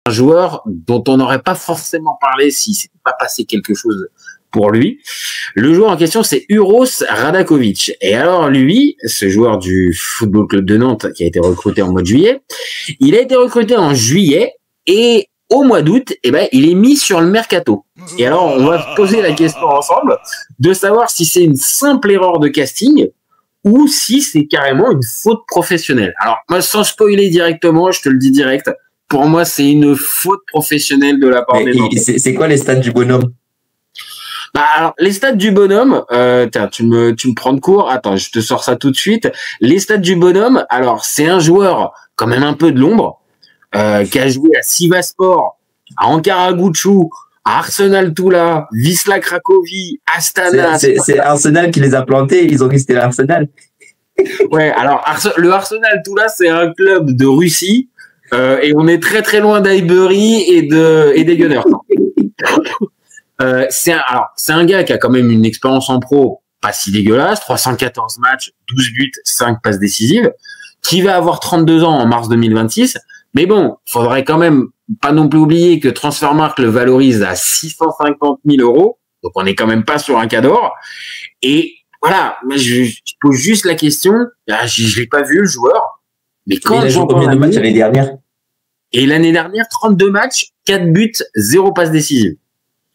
un joueur dont on n'aurait pas forcément parlé si s'était pas passé quelque chose pour lui. Le joueur en question, c'est Uros Radakovic. Et alors lui, ce joueur du Football Club de Nantes qui a été recruté en mois de juillet, il a été recruté en juillet et au mois d'août, il est mis sur le mercato. Et alors, on va poser la question ensemble de savoir si c'est une simple erreur de casting ou si c'est carrément une faute professionnelle. Alors, moi, sans spoiler directement, je te le dis direct, pour moi, c'est une faute professionnelle de la part des Nantais. C'est quoi les stats du bonhomme? Alors, les stats du bonhomme, tiens, tu me prends de court. Attends, je te sors ça tout de suite. Les stats du bonhomme, alors, c'est un joueur quand même un peu de l'ombre, qui a joué à Sivasspor, à Ankara Gucci, à Arsenal Tula, Wisla Cracovie, Astana. C'est Arsenal qui les a plantés, ils ont dit que c'était l'Arsenal. Ouais, alors le Arsenal Tula, c'est un club de Russie, et on est très très loin d'Highbury et des Gunners. C'est un gars qui a quand même une expérience en pro pas si dégueulasse, 314 matchs, 12 buts, 5 passes décisives, qui va avoir 32 ans en mars 2026. Mais bon, faudrait quand même pas non plus oublier que Transfermarkt le valorise à 650 000 €. Donc, on n'est quand même pas sur un cador. Et voilà, je pose juste la question. Je l'ai pas vu, le joueur. Mais quand il a joué combien de matchs l'année dernière? Et l'année dernière, 32 matchs, 4 buts, 0 passes décisives.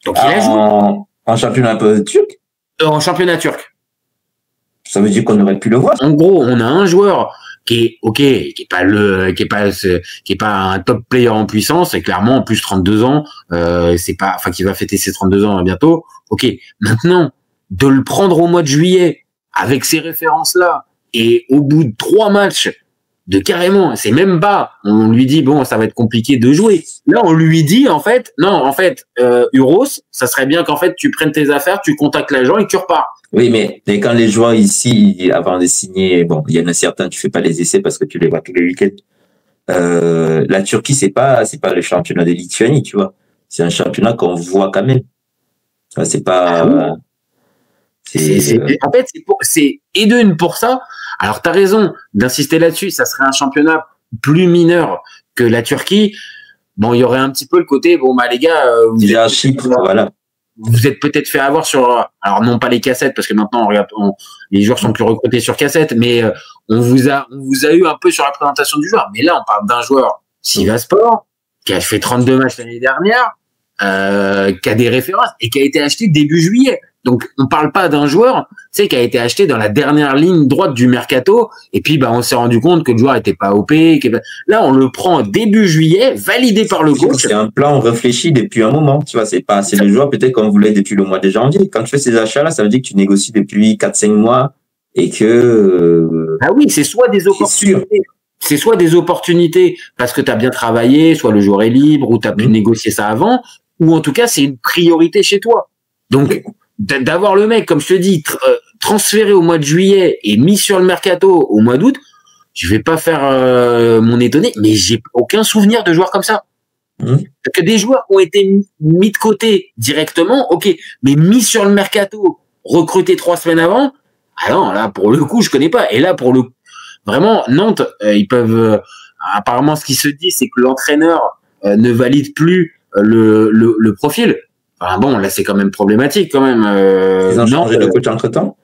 Donc, il a joué. En championnat un peu turc? En championnat turc. Ça veut dire qu'on aurait pu le voir. En gros, on a un joueur qui est pas un top player en puissance, et clairement en plus 32 ans, qui va fêter ses 32 ans bientôt. OK, maintenant de le prendre au mois de juillet avec ces références là et au bout de 3 matchs de carrément, c'est même pas, on lui dit bon, ça va être compliqué de jouer. Là, on lui dit Uros, ça serait bien qu'en fait tu prennes tes affaires, tu contactes l'agent et tu repars. Oui, mais quand les joueurs ici, avant de signer, bon, il y en a certains, tu fais pas les essais parce que tu les vois tous les week-ends. La Turquie, c'est pas le championnat de Lituanie, tu vois. C'est un championnat qu'on voit quand même. C'est pas. En fait, c'est et d'une pour ça. Alors, t'as raison d'insister là-dessus. Ça serait un championnat plus mineur que la Turquie. Bon, il y aurait un petit peu le côté, les gars, vous êtes peut-être fait avoir sur, alors non pas les cassettes, parce que maintenant, les joueurs sont plus recrutés sur cassette, mais on vous a eu un peu sur la présentation du joueur. Mais là, on parle d'un joueur Sivasspor, qui a fait 32 matchs l'année dernière, qui a des références et qui a été acheté début juillet. Donc, on parle pas d'un joueur, qui a été acheté dans la dernière ligne droite du mercato, et puis, on s'est rendu compte que le joueur était pas OP. Là, on le prend début juillet, validé par le coach. C'est un plan réfléchi depuis un moment, tu vois, c'est le joueur peut-être qu'on voulait depuis le mois de janvier. Quand tu fais ces achats-là, ça veut dire que tu négocies depuis 4-5 mois et que... oui, c'est soit des opportunités. C'est soit des opportunités parce que tu as bien travaillé, soit le joueur est libre, ou tu as pu négocier ça avant, ou en tout cas, c'est une priorité chez toi. Donc, d'avoir le mec, comme je te dis, transféré au mois de juillet et mis sur le mercato au mois d'août, je vais pas faire mon étonné, mais j'ai aucun souvenir de joueurs comme ça. Parce que des joueurs qui ont été mis de côté directement, ok, mais mis sur le mercato, recrutés 3 semaines avant, non, là, pour le coup, je connais pas. Et là, vraiment, Nantes, ils peuvent, apparemment, ce qui se dit, c'est que l'entraîneur ne valide plus le profil. Là, c'est quand même problématique, quand même. Ils ont changé de coach entre-temps?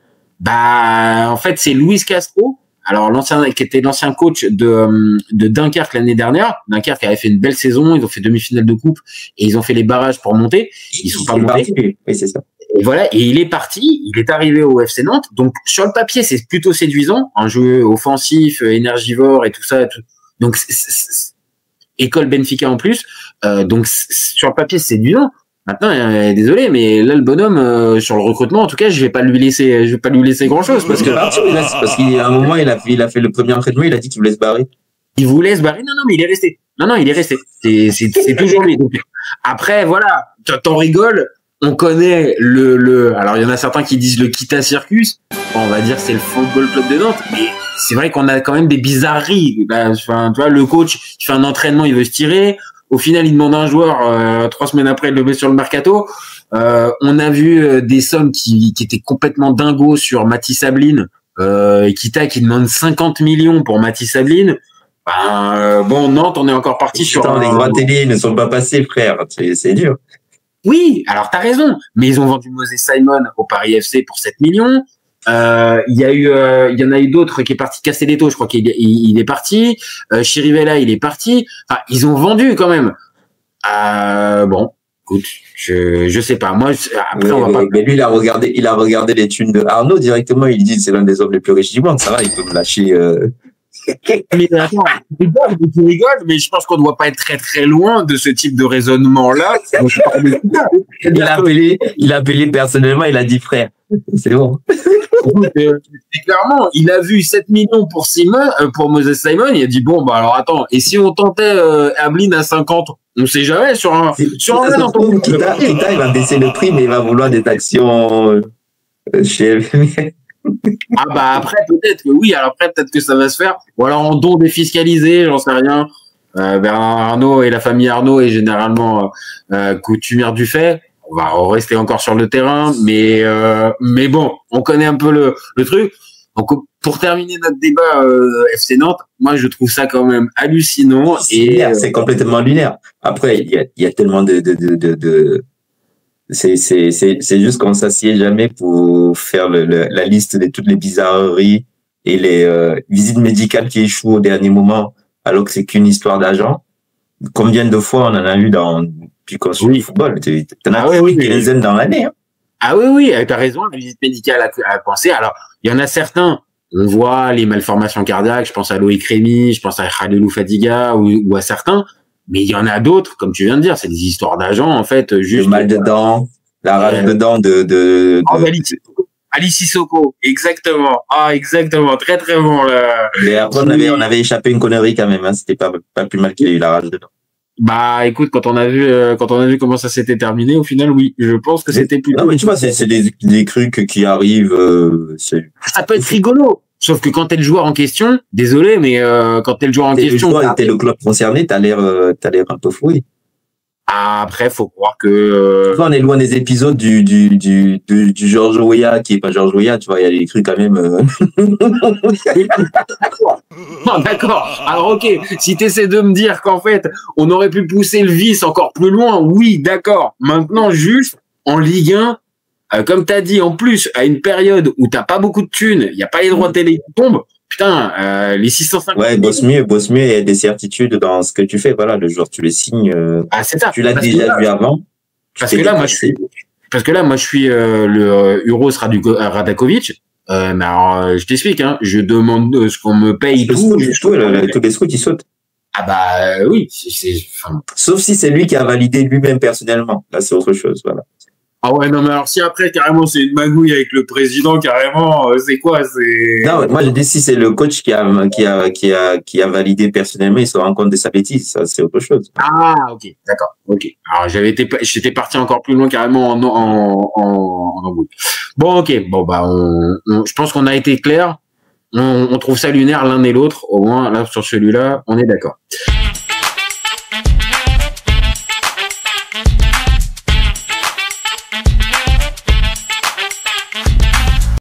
En fait, c'est Luis Castro. Alors, qui était l'ancien coach de Dunkerque l'année dernière. Dunkerque avait fait une belle saison. Ils ont fait demi-finale de coupe et ils ont fait les barrages pour monter. Ils sont pas montés. Oui, c'est ça. Et voilà. Et il est parti. Il est arrivé au FC Nantes. Donc, sur le papier, c'est plutôt séduisant. Un jeu offensif, énergivore et tout ça. Donc, école Benfica en plus. Donc, sur le papier, c'est séduisant. Maintenant, désolé, mais là, le bonhomme, sur le recrutement, en tout cas, je vais pas lui laisser grand chose parce qu'à un moment, il a fait le premier entraînement, il a dit qu'il voulait se barrer. Il voulait se barrer? Non, mais il est resté. Non, il est resté. C'est toujours lui. Donc, après, voilà, t'en rigoles. On connaît alors il y en a certains qui disent le Kita Circus. On va dire c'est le Football Club de Nantes, mais c'est vrai qu'on a quand même des bizarreries. Tu vois, le coach, il fait un entraînement, il veut se tirer. Au final, il demande un joueur, 3 semaines après, il le met sur le mercato. On a vu des sommes qui étaient complètement dingos sur Mathis Sabline. Kita qui demande 50 millions pour Mathis Sabline. Bon, Nantes, on est encore parti sur les droits télé ne sont pas passés, frère. C'est dur. Oui, alors t'as raison, mais ils ont vendu Moses Simon au Paris FC pour 7 millions. Il y en a eu d'autres qui est parti casser les taux, je crois qu'il est parti. Chirivella, il est parti. Enfin, ils ont vendu quand même. Bon, écoute, je sais pas. Moi, après, on va pas. Mais lui, il a regardé les thunes de Arnaud directement. Il dit c'est l'un des hommes les plus riches du monde. Ça va, il peut me lâcher. Mais attends, tu rigoles, mais je pense qu'on ne doit pas être très très loin de ce type de raisonnement-là. Il a appelé personnellement, il a dit frère. C'est bon. Clairement, il a vu 7 millions pour pour Moses Simon, il a dit bon, bah alors attends, et si on tentait Ablin à 50, on sait jamais sur un dans ton Kita, il va baisser le prix, mais il va vouloir des actions chez LVMH. Ah bah après peut-être que oui, alors après peut-être que ça va se faire, ou alors en don défiscalisé, j'en sais rien. Bernard Arnault et la famille Arnault est généralement coutumière du fait. On va rester encore sur le terrain, mais bon, on connaît un peu le truc. Donc pour terminer notre débat FC Nantes, moi je trouve ça quand même hallucinant c'est complètement lunaire. Après il y a tellement de c'est juste qu'on s'assied jamais pour faire la liste de toutes les bizarreries et les visites médicales qui échouent au dernier moment alors que c'est qu'une histoire d'argent. Combien de fois on en a eu depuis qu'on suit le football? T'en as une quinzaine dans l'année. Hein. Ah oui, t'as raison, la visite médicale à penser. Alors, il y en a certains, on voit les malformations cardiaques, je pense à Loïc Rémy, je pense à Khalilou Fadiga ou à certains, mais il y en a d'autres, comme tu viens de dire, c'est des histoires d'argent, en fait, juste. Le mal de dents, la rage de dents Alice Sissoko, exactement. Ah, exactement. Très, très bon, là. Mais après, on avait échappé une connerie quand même, hein. C'était pas plus mal qu'il ait eu la rage de dents. Bah, écoute, quand on a vu comment ça s'était terminé, au final, oui, je pense que c'était plus. Non, mais tu vois, c'est des trucs qui arrivent, ça peut être rigolo. Sauf que quand t'es le joueur en question, désolé, mais quand t'es le joueur en question. T'es le club concerné, t'as l'air un peu fouillé. Après, faut croire que. On est loin des épisodes du Georges Weah, qui est pas Georges Weah, tu vois, il y a des trucs quand même. Non, d'accord. Alors, ok, si t'essaies de me dire qu'en fait, on aurait pu pousser le vice encore plus loin, oui, d'accord. Maintenant, juste, en Ligue 1, comme t'as dit, en plus, à une période où t'as pas beaucoup de thunes, il n'y a pas les droits télé qui tombent, putain, les 650. Ouais, bosse mieux, il y a des certitudes dans ce que tu fais. Voilà, le jour tu les signes. C'est ça. Tu l'as déjà vu avant. Parce que là, moi, je suis le Uros Radakovic. Mais alors, je t'explique, hein, je demande ce qu'on me paye tous les scouts, ils sautent. Ah bah oui. Sauf si c'est lui qui a validé lui-même personnellement. Là, c'est autre chose. Voilà. Ah ouais, non, mais alors si après, carrément, c'est une magouille avec le président, carrément, c'est quoi? Non, moi, je dis si c'est le coach qui a validé personnellement, il se rend compte de sa bêtise. Ça, c'est autre chose. Ah, ok, d'accord, ok. Alors, j'étais parti encore plus loin, carrément, en embrouille. Bon, ok, bon, bah, je pense qu'on a été clair. On trouve ça lunaire l'un et l'autre. Au moins, là, sur celui-là, on est d'accord.